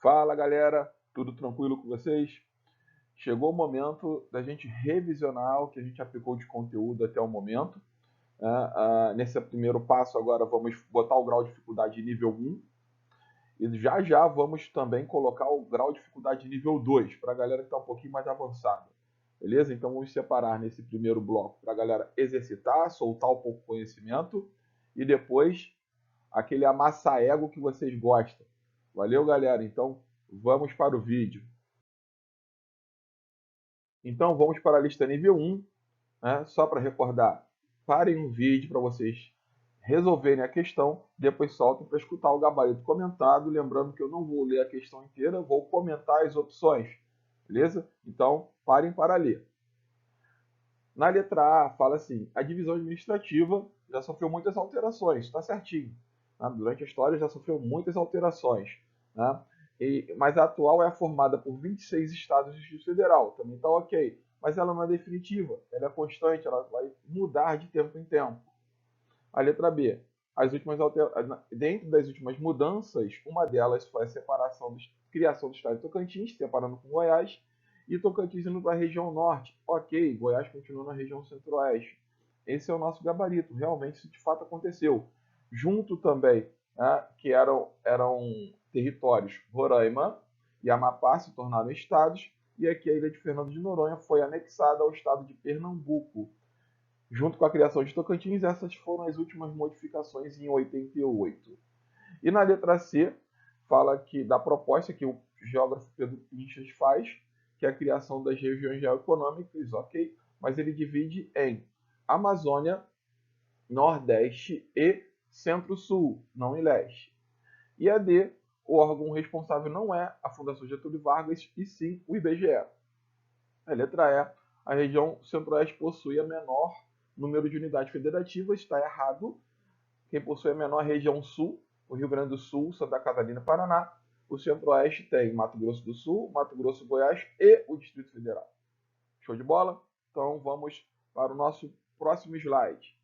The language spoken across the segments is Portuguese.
Fala galera, tudo tranquilo com vocês? Chegou o momento da gente revisionar o que a gente aplicou de conteúdo até o momento. Nesse primeiro passo agora vamos botar o grau de dificuldade nível 1 e já já vamos também colocar o grau de dificuldade nível 2 para a galera que está um pouquinho mais avançada. Beleza? Então vamos separar nesse primeiro bloco para a galera exercitar, soltar um pouco o conhecimento e depois aquele amassa-ego que vocês gostam. Valeu, galera? Então vamos para o vídeo. Então vamos para a lista nível 1, né? Só para recordar, parem o vídeo para vocês resolverem a questão, depois soltem para escutar o gabarito comentado, lembrando que eu não vou ler a questão inteira, vou comentar as opções, beleza? Então parem para ler. Na letra A fala assim, a divisão administrativa já sofreu muitas alterações, está certinho. Né? Durante a história já sofreu muitas alterações. Né? Mas a atual é formada por 26 estados do Distrito Federal, também está ok. Mas ela não é definitiva, ela é constante, ela vai mudar de tempo em tempo. A letra B, dentro das últimas mudanças, uma delas foi a criação do estado de Tocantins, separando com Goiás, e Tocantins indo para a região norte. Ok, Goiás continua na região centro-oeste. Esse é o nosso gabarito, realmente isso de fato aconteceu. Junto também, né, que eram territórios, Roraima e Amapá se tornaram estados, e aqui a ilha de Fernando de Noronha foi anexada ao estado de Pernambuco. Junto com a criação de Tocantins, essas foram as últimas modificações em 88. E na letra C, fala que da proposta que o geógrafo Pedro Pinchas faz, que é a criação das regiões geoeconômicas, ok? Mas ele divide em Amazônia, Nordeste e Centro-Sul, não em Leste. E a D, o órgão responsável não é a Fundação Getúlio Vargas, e sim o IBGE. A letra E, a região Centro-Oeste possui a menor número de unidades federativas, está errado. Quem possui a menor região Sul, o Rio Grande do Sul, Santa Catarina e Paraná. O Centro-Oeste tem Mato Grosso do Sul, Mato Grosso, Goiás e o Distrito Federal. Show de bola? Então vamos para o nosso próximo slide.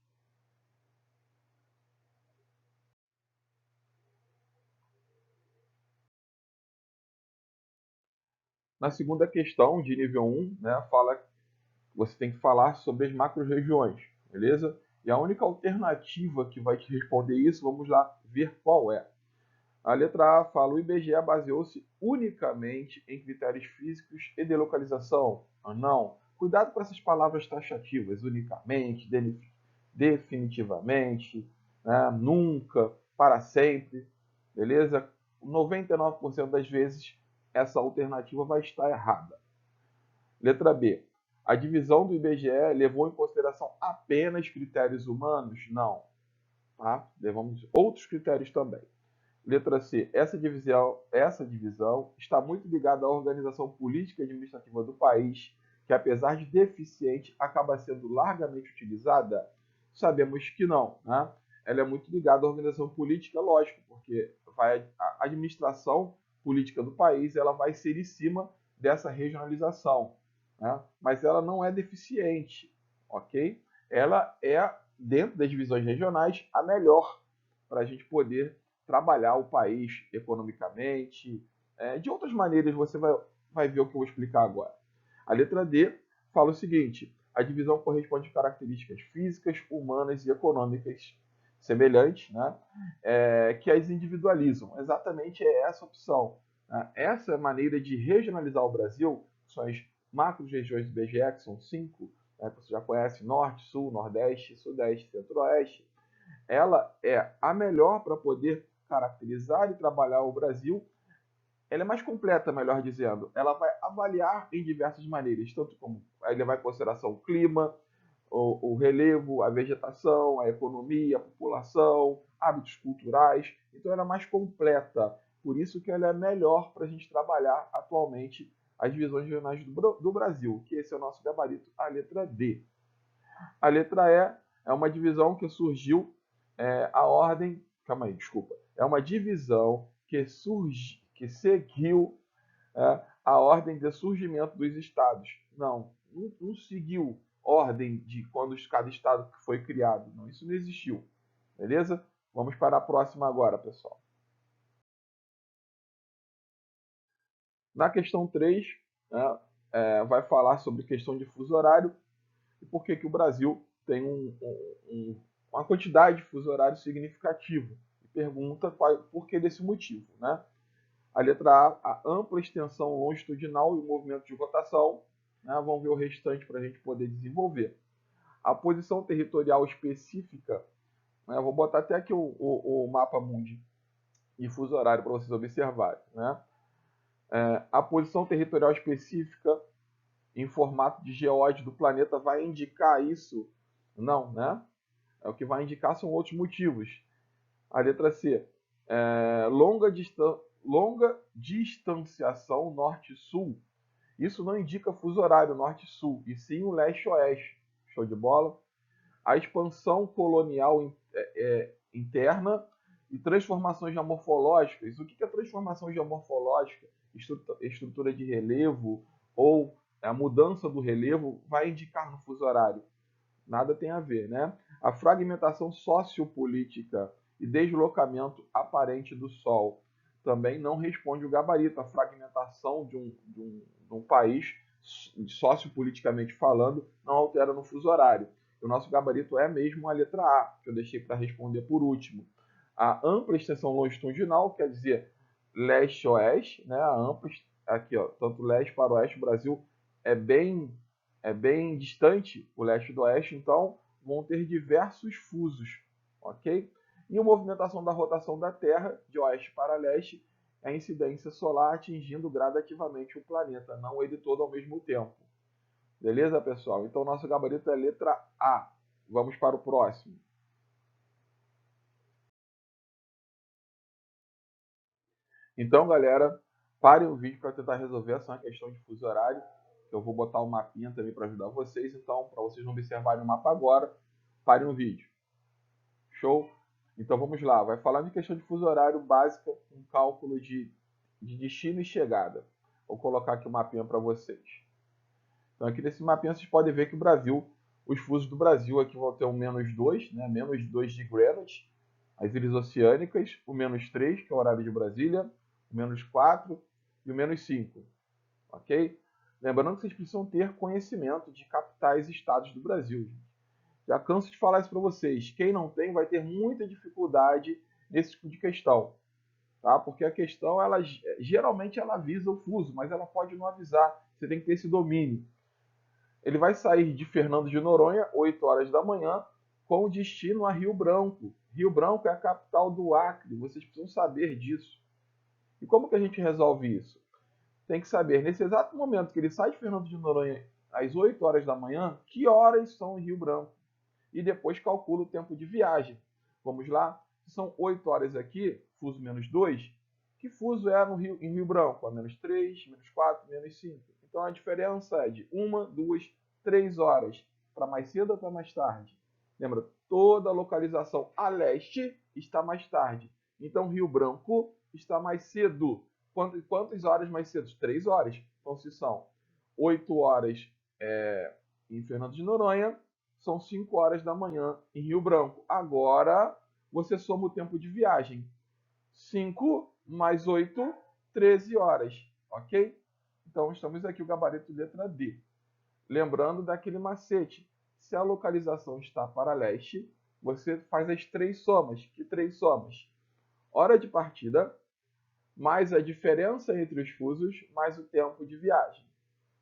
Na segunda questão, de nível 1, né, você tem que falar sobre as macro-regiões, beleza? E a única alternativa que vai te responder isso, vamos lá ver qual é. A letra A fala: o IBGE baseou-se unicamente em critérios físicos e de localização. Não. Cuidado com essas palavras taxativas: unicamente, definitivamente, né? Nunca, para sempre. Beleza? 99% das vezes essa alternativa vai estar errada. Letra B. A divisão do IBGE levou em consideração apenas critérios humanos? Não. Tá? Levamos outros critérios também. Letra C. Essa divisão está muito ligada à organização política e administrativa do país, que apesar de deficiente, acaba sendo largamente utilizada? Sabemos que não. Né? Ela é muito ligada à organização política, lógico, porque a administração política do país ela vai ser em cima dessa regionalização. Né? Mas ela não é deficiente, ok? Ela é, dentro das divisões regionais, a melhor para a gente poder trabalhar o país economicamente. De outras maneiras, você vai ver o que eu vou explicar agora. A letra D fala o seguinte: a divisão corresponde a características físicas, humanas e econômicas semelhantes, né, que as individualizam. Exatamente é essa opção. Né? Essa maneira de regionalizar o Brasil, são as macro-regiões do IBGE, que são 5, né, que você já conhece: Norte, Sul, Nordeste, Sudeste, Centro-Oeste. Ela é a melhor para poder caracterizar e trabalhar o Brasil. Ela é mais completa, melhor dizendo. Ela vai avaliar em diversas maneiras, tanto como ele levar em consideração o clima, o relevo, a vegetação, a economia, a população, hábitos culturais. Então ela é mais completa. Por isso que ela é melhor para a gente trabalhar atualmente as divisões regionais do Brasil, que esse é o nosso gabarito, a letra D. A letra E é uma divisão que surgiu, a ordem, calma aí, desculpa, é uma divisão que seguiu a ordem de surgimento dos estados. Não seguiu ordem de quando cada estado foi criado. Não, isso não existiu. Beleza? Vamos para a próxima agora, pessoal. Na questão 3, né, vai falar sobre questão de fuso horário e por que o Brasil tem uma quantidade de fuso horário significativa. E pergunta por que desse motivo. Né? A letra A ampla extensão longitudinal e o movimento de rotação. Né? Vamos ver o restante para a gente poder desenvolver. A posição territorial específica, né? Vou botar até aqui o mapa mundi e fuso horário para vocês observarem. Né? A posição territorial específica em formato de geóide do planeta vai indicar isso? Não, né? O que vai indicar são outros motivos. A letra C, longa distanciação norte-sul. Isso não indica fuso horário norte-sul, e sim o leste-oeste. Show de bola? A expansão colonial interna e transformações geomorfológicas. O que é transformação geomorfológica? Estrutura de relevo ou a mudança do relevo vai indicar no fuso horário. Nada tem a ver, né? A fragmentação sociopolítica e deslocamento aparente do Sol também não responde o gabarito. A fragmentação de um país, sociopoliticamente falando, não altera no fuso horário. O nosso gabarito é mesmo a letra A, que eu deixei para responder por último. A ampla extensão longitudinal, quer dizer leste-oeste, né? A ampla, aqui, ó, tanto leste para oeste, o Brasil é bem distante o leste do oeste, então vão ter diversos fusos, ok? E a movimentação da rotação da Terra, de oeste para leste, é a incidência solar atingindo gradativamente o planeta, não ele todo ao mesmo tempo. Beleza, pessoal? Então, nosso gabarito é letra A. Vamos para o próximo. Então, galera, parem o vídeo para tentar resolver essa questão de fuso horário. Eu vou botar o mapinha também para ajudar vocês. Então, para vocês não observarem o mapa agora, parem o vídeo. Show? Então, vamos lá. Vai falar de questão de fuso horário básica, um cálculo de destino e chegada. Vou colocar aqui o mapinha para vocês. Então, aqui nesse mapinha, vocês podem ver que o Brasil, os fusos do Brasil aqui vão ter o -2, né? -2 de Greenwich. As ilhas oceânicas, o -3, que é o horário de Brasília, o -4 e o -5. Ok? Lembrando que vocês precisam ter conhecimento de capitais e estados do Brasil. Já canso de falar isso para vocês. Quem não tem vai ter muita dificuldade nesse tipo de questão. Tá? Porque a questão, geralmente ela avisa o fuso, mas ela pode não avisar. Você tem que ter esse domínio. Ele vai sair de Fernando de Noronha, 8 horas da manhã, com destino a Rio Branco. Rio Branco é a capital do Acre. Vocês precisam saber disso. E como que a gente resolve isso? Tem que saber, nesse exato momento que ele sai de Fernando de Noronha, às 8 horas da manhã, que horas são em Rio Branco. E depois calcula o tempo de viagem. Vamos lá? Se são 8 horas aqui, fuso -2, que fuso é em Rio Branco? A -3, -4, -5. Então a diferença é de 1, 2, 3 horas. Para mais cedo ou para mais tarde? Lembra, toda a localização a leste está mais tarde. Então Rio Branco está mais cedo. Quantas horas mais cedo? 3 horas. Então se são 8 horas em Fernando de Noronha, são 5 horas da manhã em Rio Branco. Agora você soma o tempo de viagem. 5 mais 8, 13 horas. Ok? Então estamos aqui o gabarito letra D. Lembrando daquele macete. Se a localização está para leste, você faz as 3 somas. Que 3 somas? Hora de partida, mais a diferença entre os fusos, mais o tempo de viagem.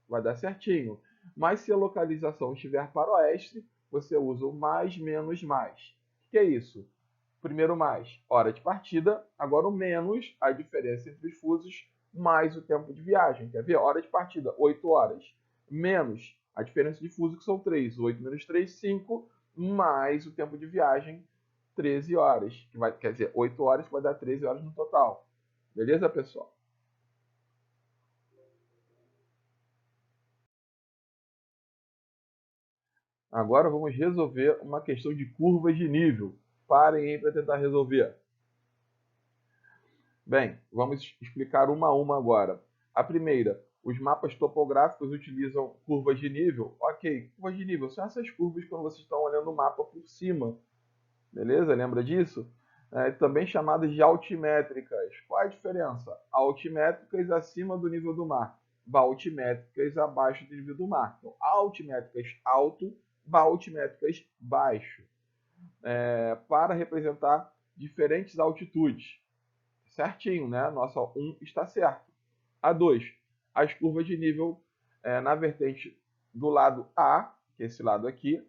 Vai dar certinho. Mas se a localização estiver para o oeste, você usa o mais menos mais. O que é isso? Primeiro mais, hora de partida. Agora o menos, a diferença entre os fusos, mais o tempo de viagem. Quer ver? Hora de partida, 8 horas. Menos a diferença de fuso, que são 3. 8 menos 3, 5. Mais o tempo de viagem, 13 horas. Quer dizer, 8 horas que vai dar 13 horas no total. Beleza, pessoal? Agora vamos resolver uma questão de curvas de nível. Parem aí para tentar resolver. Bem, vamos explicar uma a uma agora. A primeira, os mapas topográficos utilizam curvas de nível. Ok, curvas de nível são essas curvas quando vocês estão olhando o mapa por cima. Beleza? Lembra disso? também chamadas de altimétricas. Qual é a diferença? Altimétricas acima do nível do mar, baltimétricas abaixo do nível do mar. Então, altimétricas alto, baltimétricas baixo, para representar diferentes altitudes. Certinho, né? Nossa 1 está certo. A 2, as curvas de nível na vertente do lado A, que é esse lado aqui,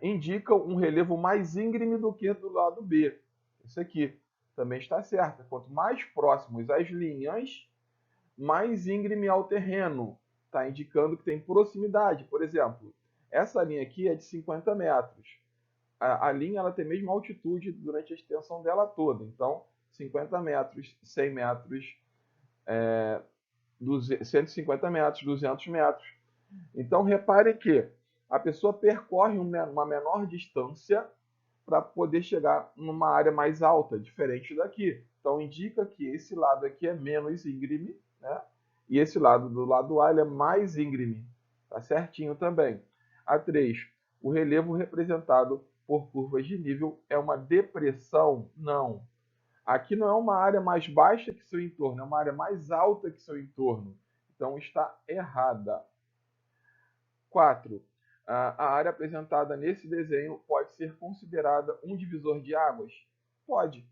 indicam um relevo mais íngreme do que do lado B. Isso aqui também está certo. Quanto mais próximos as linhas, mais íngreme é o terreno. Está indicando que tem proximidade. Por exemplo, essa linha aqui é de 50 metros. A linha ela tem a mesma altitude durante a extensão dela toda. Então, 50 metros, 100 metros, 150 metros, 200 metros. Então, repare que a pessoa percorre uma menor distância para poder chegar numa área mais alta, diferente daqui. Então, indica que esse lado aqui é menos íngreme, né? E esse lado do lado A ele é mais íngreme. Tá certinho também. A 3, o relevo representado por curvas de nível é uma depressão? Não. Aqui não é uma área mais baixa que seu entorno, é uma área mais alta que seu entorno. Então, está errada. 4. A área apresentada nesse desenho pode ser considerada um divisor de águas? Pode.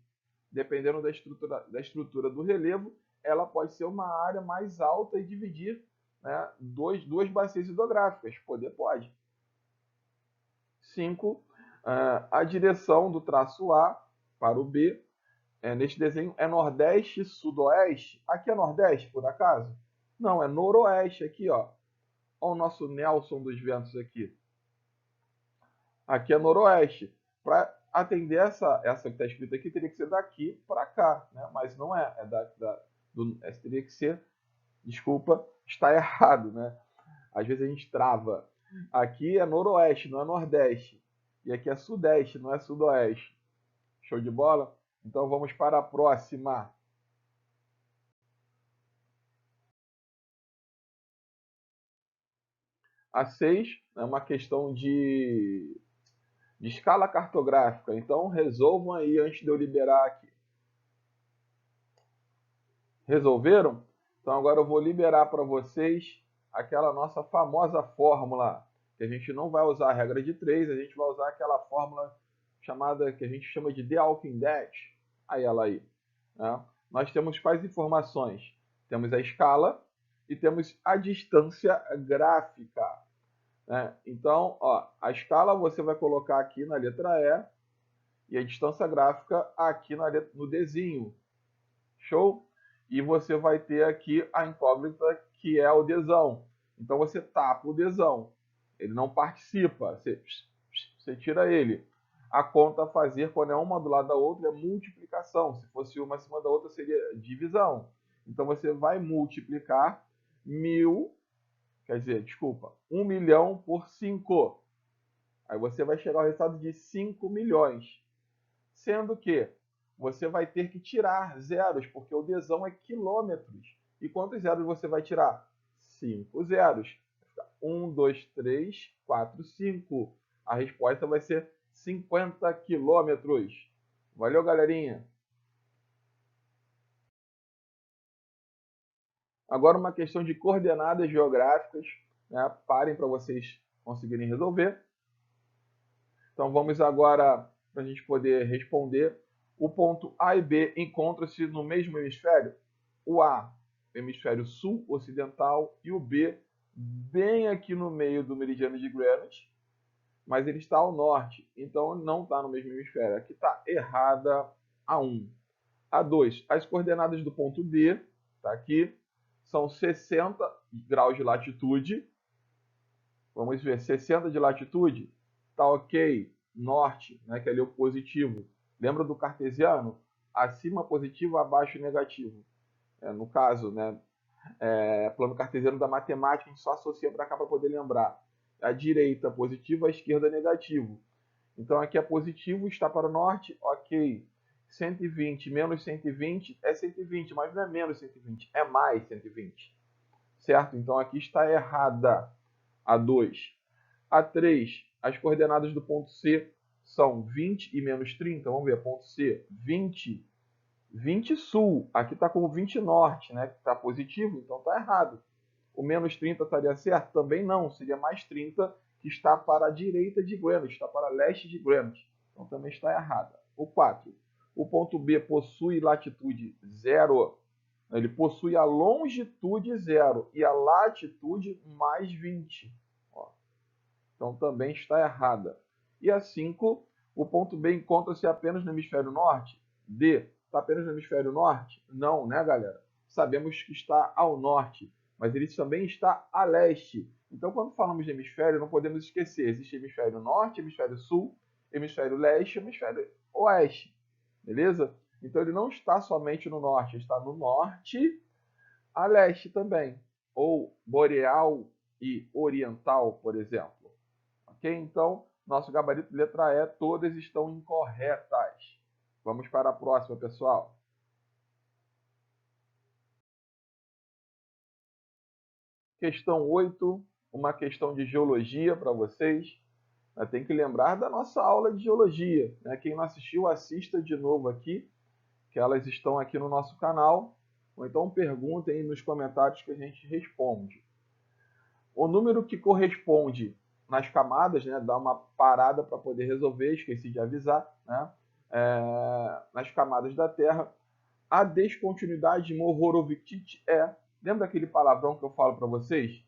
Dependendo da estrutura do relevo, ela pode ser uma área mais alta e dividir, né, duas bacias hidrográficas. Pode. 5. A direção do traço A para o B, neste desenho, é nordeste e sudoeste. Aqui é nordeste, por acaso? Não, é noroeste aqui, ó. Olha o nosso Nelson dos ventos aqui. Aqui é noroeste. Para atender essa que está escrita aqui, teria que ser daqui para cá, né? Mas não é. Teria que ser, desculpa, está errado, né? Às vezes a gente trava. Aqui é noroeste, não é nordeste. E aqui é sudeste, não é sudoeste. Show de bola? Então vamos para a próxima. A 6 é uma questão de escala cartográfica. Então resolvam aí antes de eu liberar aqui. Resolveram? Então agora eu vou liberar para vocês aquela nossa famosa fórmula, que a gente não vai usar a regra de 3, a gente vai usar aquela fórmula chamada, que a gente chama de De Alckmin-Dash. Aí ela aí. Né? Nós temos quais informações? Temos a escala e temos a distância gráfica. Né? Então, ó, a escala você vai colocar aqui na letra E e a distância gráfica aqui no Dzinho. Show? E você vai ter aqui a incógnita, que é o Dzão. Então você tapa o Dzão. Ele não participa. Você tira ele. A conta a fazer quando é uma do lado da outra é multiplicação. Se fosse uma acima da outra, seria divisão. Então você vai multiplicar 1 milhão por 5. Aí você vai chegar ao resultado de 5 milhões. Sendo que você vai ter que tirar zeros, porque o Dzão é quilômetros. E quantos zeros você vai tirar? 5 zeros. 1, 2, 3, 4, 5. A resposta vai ser 50 quilômetros. Valeu, galerinha! Agora uma questão de coordenadas geográficas. Né? Parem para vocês conseguirem resolver. Então vamos agora, para a gente poder responder, o ponto A e B encontram-se no mesmo hemisfério? O A, hemisfério sul ocidental, e o B, bem aqui no meio do meridiano de Greenwich, mas ele está ao norte, então não está no mesmo hemisfério. Aqui está errada a 1. A 2, as coordenadas do ponto D, está aqui, são 60 graus de latitude. Vamos ver, 60 de latitude, está ok, norte, né, que ali é o positivo. Lembra do cartesiano? Acima positivo, abaixo negativo. No caso, né, plano cartesiano da matemática, a gente só associa para cá para poder lembrar. A direita positivo, a esquerda negativo. Então aqui é positivo, está para o norte, ok. 120 menos 120 é 120, mas não é menos 120, é mais 120. Certo? Então aqui está errada a 2. A 3, as coordenadas do ponto C são 20 e menos 30. Vamos ver, ponto C, 20 sul. Aqui está com 20 norte, né? Que está positivo, então está errado. O menos 30 estaria certo? Também não, seria mais 30, que está para a direita de Greenwich, está para leste de Greenwich. Então também está errada. O 4. O ponto B possui latitude 0. Ele possui a longitude 0 e a latitude mais 20. Ó. Então também está errada. E a 5, o ponto B encontra-se apenas no hemisfério norte? D, está apenas no hemisfério norte? Não, né, galera? Sabemos que está ao norte, mas ele também está a leste. Então, quando falamos de hemisfério, não podemos esquecer, existe hemisfério norte, hemisfério sul, hemisfério leste e hemisfério oeste. Beleza? Então, ele não está somente no norte, está no norte, a leste também. Ou boreal e oriental, por exemplo. Ok? Então, nosso gabarito letra E, todas estão incorretas. Vamos para a próxima, pessoal. Questão 8, uma questão de geologia para vocês. Tem que lembrar da nossa aula de geologia. Né? Quem não assistiu, assista de novo aqui, que elas estão aqui no nosso canal. Ou então perguntem nos comentários que a gente responde. O número que corresponde nas camadas, né, dá uma parada para poder resolver, esqueci de avisar, né, nas camadas da Terra, a descontinuidade de Mohorovičić lembra aquele palavrão que eu falo para vocês?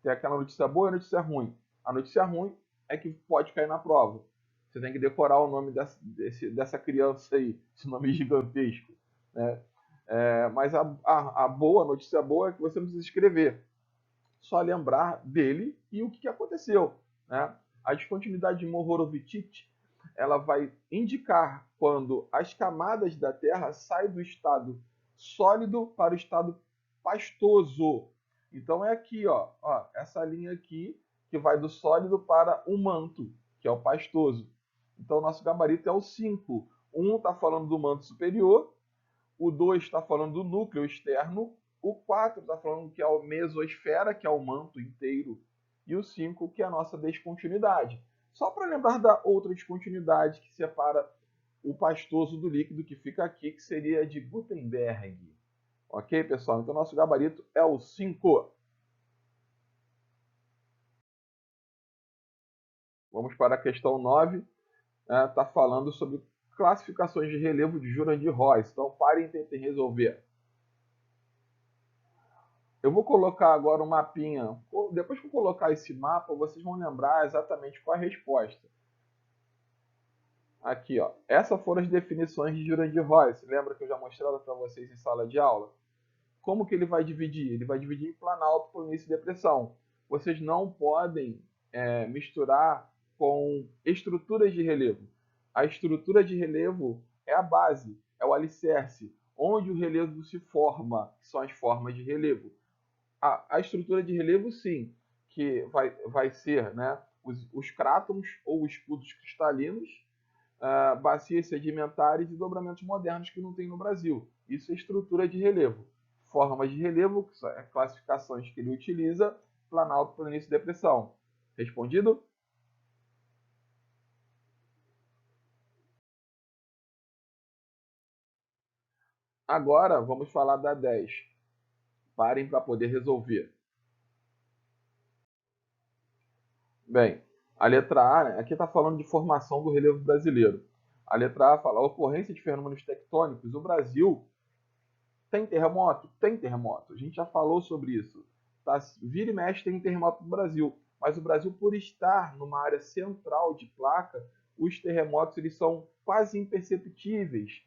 Tem aquela notícia boa e a notícia ruim. A notícia ruim é que pode cair na prova. Você tem que decorar o nome dessa criança aí, esse nome gigantesco. Né? Mas a boa, a notícia boa é que você não precisa escrever. Só lembrar dele e o que aconteceu. Né? A descontinuidade de Mohorovičić, ela vai indicar quando as camadas da Terra saem do estado sólido para o estado pastoso. Então é aqui, ó, essa linha aqui que vai do sólido para o manto, que é o pastoso. Então nosso gabarito é o 5. 1 está falando do manto superior, o 2 está falando do núcleo externo, o 4 está falando que é a mesosfera, que é o manto inteiro, e o 5 que é a nossa descontinuidade. Só para lembrar da outra descontinuidade que separa o pastoso do líquido, que fica aqui, que seria de Gutenberg. Ok, pessoal? Então, nosso gabarito é o 5. Vamos para a questão 9. Está falando sobre classificações de relevo de Jurandir-Royce. Então, parem e tentem resolver. Eu vou colocar agora um mapinha. Depois que eu colocar esse mapa, vocês vão lembrar exatamente qual é a resposta. Aqui, ó. Essas foram as definições de Jurandir-Royce. Lembra que eu já mostrei para vocês em sala de aula? Como que ele vai dividir? Ele vai dividir em planalto, planície e depressão. Vocês não podem misturar com estruturas de relevo. A estrutura de relevo é a base, é o alicerce, onde o relevo se forma, que são as formas de relevo. A estrutura de relevo, sim, que vai ser, né, os crátonos ou escudos cristalinos, bacias sedimentares e dobramentos modernos que não tem no Brasil. Isso é estrutura de relevo. Formas de relevo, que são classificações que ele utiliza, planalto, planície e depressão. Respondido? Agora vamos falar da 10. Parem para poder resolver. Bem, a letra A, né, aqui está falando de formação do relevo brasileiro. A letra A fala a ocorrência de fenômenos tectônicos. O Brasil tem terremoto? Tem terremoto. A gente já falou sobre isso. Tá? Vira e mexe tem terremoto no Brasil. Mas o Brasil, por estar numa área central de placa, os terremotos eles são quase imperceptíveis.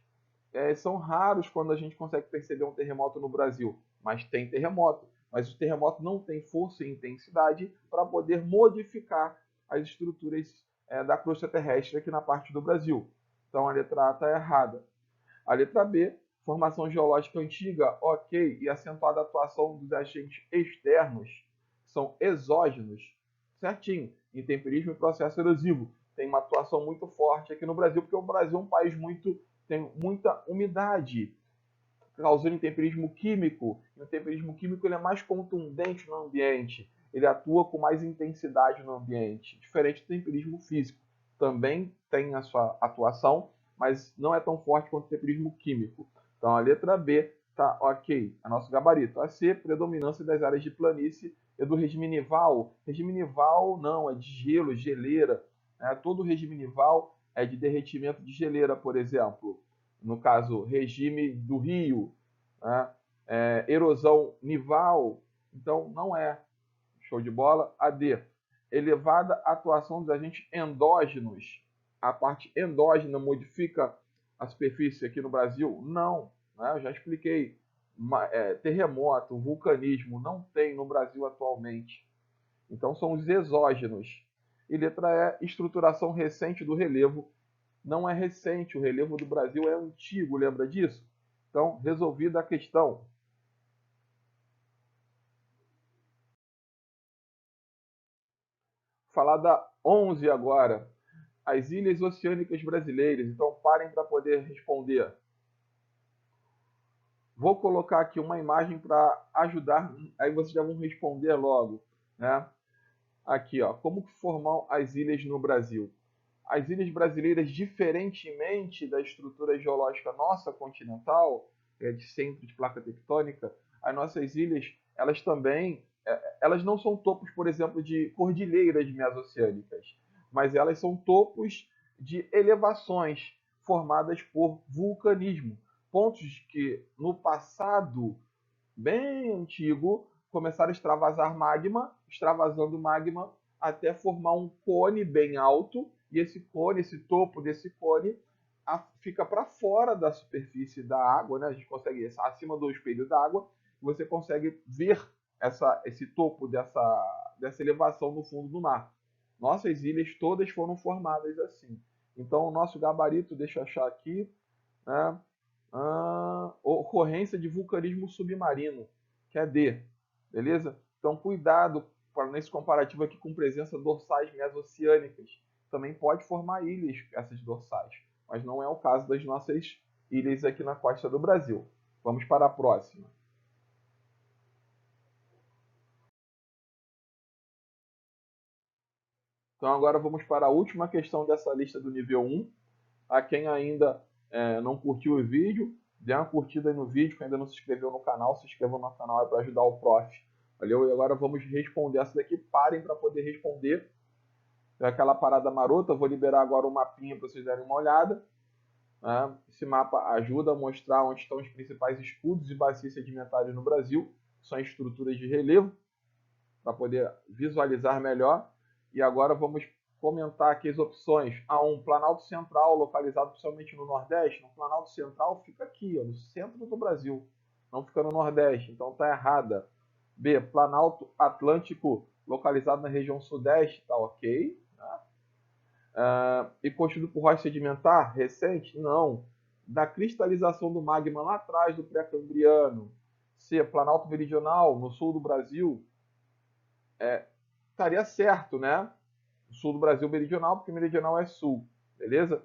São raros quando a gente consegue perceber um terremoto no Brasil. Mas tem terremoto. Mas o terremoto não tem força e intensidade para poder modificar as estruturas da crosta terrestre aqui na parte do Brasil. Então a letra A está errada. A letra B, formação geológica antiga, ok, e acentuada atuação dos agentes externos, que são exógenos, certinho, intemperismo e processo erosivo. Tem uma atuação muito forte aqui no Brasil, porque o Brasil é um país tem muita umidade, causando intemperismo químico. E o intemperismo químico ele é mais contundente no ambiente, ele atua com mais intensidade no ambiente, diferente do temperismo físico. também tem a sua atuação, mas não é tão forte quanto o temperismo químico. Então a letra B está ok, é nosso gabarito. A C, predominância das áreas de planície e do regime nival. Regime nival não, é de gelo, geleira. Né? Todo regime nival é de derretimento de geleira, por exemplo. No caso, regime do rio, né? Erosão nival. Então não é. Show de bola. A D, elevada atuação dos agentes endógenos. A parte endógena modifica a superfície aqui no Brasil? Não, né? Eu já expliquei. Terremoto, vulcanismo, não tem no Brasil atualmente. Então são os exógenos. E letra E, estruturação recente do relevo. Não é recente, o relevo do Brasil é antigo, lembra disso? Então, resolvida a questão. Falar da 11 agora. As ilhas oceânicas brasileiras. Então, parem para poder responder. Vou colocar aqui uma imagem para ajudar, aí vocês já vão responder logo, né? Aqui, ó, como formam as ilhas no Brasil? As ilhas brasileiras, diferentemente da estrutura geológica nossa continental, de centro de placa tectônica, as nossas ilhas, elas também, elas não são topos, por exemplo, de cordilheiras mesoceânicas, mas elas são topos de elevações formadas por vulcanismo, pontos que no passado bem antigo começaram a extravasar magma, extravasando magma até formar um cone bem alto, e esse cone, esse topo desse cone, fica para fora da superfície da água, né? A gente consegue, acima do espelho d'água, você consegue ver esse topo dessa elevação no fundo do mar. Nossas ilhas todas foram formadas assim. Então, o nosso gabarito, deixa eu achar aqui, né? Ocorrência de vulcanismo submarino, que é D, beleza? Então, cuidado nesse comparativo aqui com presença dorsais mesoceânicas. Também pode formar ilhas, essas dorsais, mas não é o caso das nossas ilhas aqui na costa do Brasil. Vamos para a próxima. Então, agora vamos para a última questão dessa lista do nível 1. A quem ainda não curtiu o vídeo, dê uma curtida aí no vídeo. Quem ainda não se inscreveu no canal, se inscreva no canal para ajudar o prof. Valeu? E agora vamos responder essa daqui. Parem para poder responder. É aquela parada marota. Eu vou liberar agora o mapinha para vocês darem uma olhada. Né? Esse mapa ajuda a mostrar onde estão os principais escudos e bacias sedimentares no Brasil. São estruturas de relevo, para poder visualizar melhor. E agora vamos comentar aqui as opções. A1, Planalto Central, localizado principalmente no Nordeste. O Planalto Central fica aqui, ó, no centro do Brasil. Não fica no Nordeste, então está errada. B, Planalto Atlântico, localizado na região Sudeste, está ok. E constituído por rocha sedimentar recente? Não. Da cristalização do magma lá atrás do pré-cambriano. C, Planalto Meridional, no sul do Brasil. Estaria certo, né? Sul do Brasil meridional, porque meridional é sul, beleza?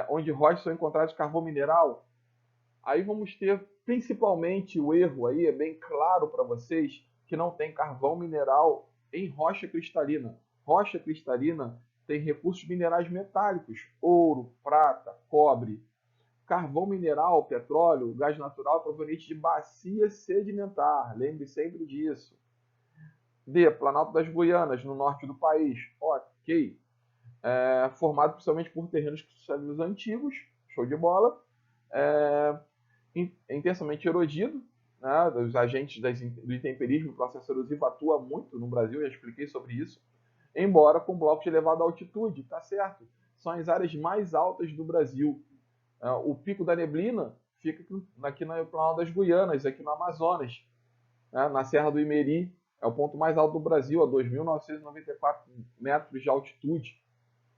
Onde rochas são encontradas de carvão mineral. Aí vamos ter principalmente o erro aí, é bem claro para vocês, que não tem carvão mineral em rocha cristalina. Rocha cristalina tem recursos minerais metálicos, ouro, prata, cobre. Carvão mineral, petróleo, gás natural proveniente de bacia sedimentar. Lembre sempre disso. D, Planalto das Guianas, no norte do país. Ok. Formado principalmente por terrenos cristalinos antigos. Show de bola. Intensamente erodido. Né? Os agentes do intemperismo, o processo erosivo atua muito no Brasil, já expliquei sobre isso. Embora com blocos de elevada altitude, tá certo. São as áreas mais altas do Brasil. O Pico da Neblina fica aqui no Planalto das Guianas, aqui no Amazonas, né? Na Serra do Imeri, é o ponto mais alto do Brasil, a 2.994 metros de altitude.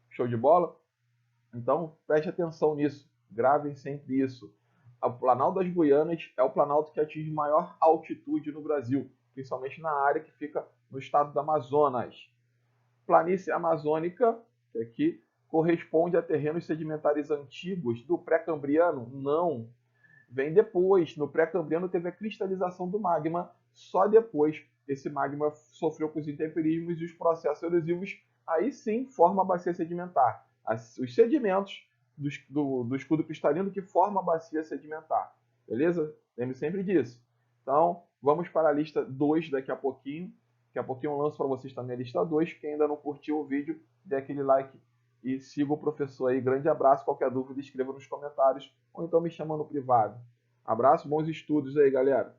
Show de bola? Então, preste atenção nisso. Gravem sempre isso. O Planalto das Guianas é o planalto que atinge maior altitude no Brasil, principalmente na área que fica no estado do Amazonas. Planície amazônica, que aqui corresponde a terrenos sedimentares antigos do pré-cambriano? Não. Vem depois. No pré-cambriano teve a cristalização do magma. Só depois esse magma sofreu com os intemperismos e os processos erosivos aí sim forma a bacia sedimentar. Os sedimentos do escudo cristalino que forma a bacia sedimentar. Beleza? Lembre sempre disso. Então, vamos para a lista 2 daqui a pouquinho. Daqui a pouquinho eu lanço para vocês também a lista 2. Quem ainda não curtiu o vídeo, dê aquele like e siga o professor aí. Grande abraço. Qualquer dúvida, escreva nos comentários ou então me chama no privado. Abraço, bons estudos aí, galera.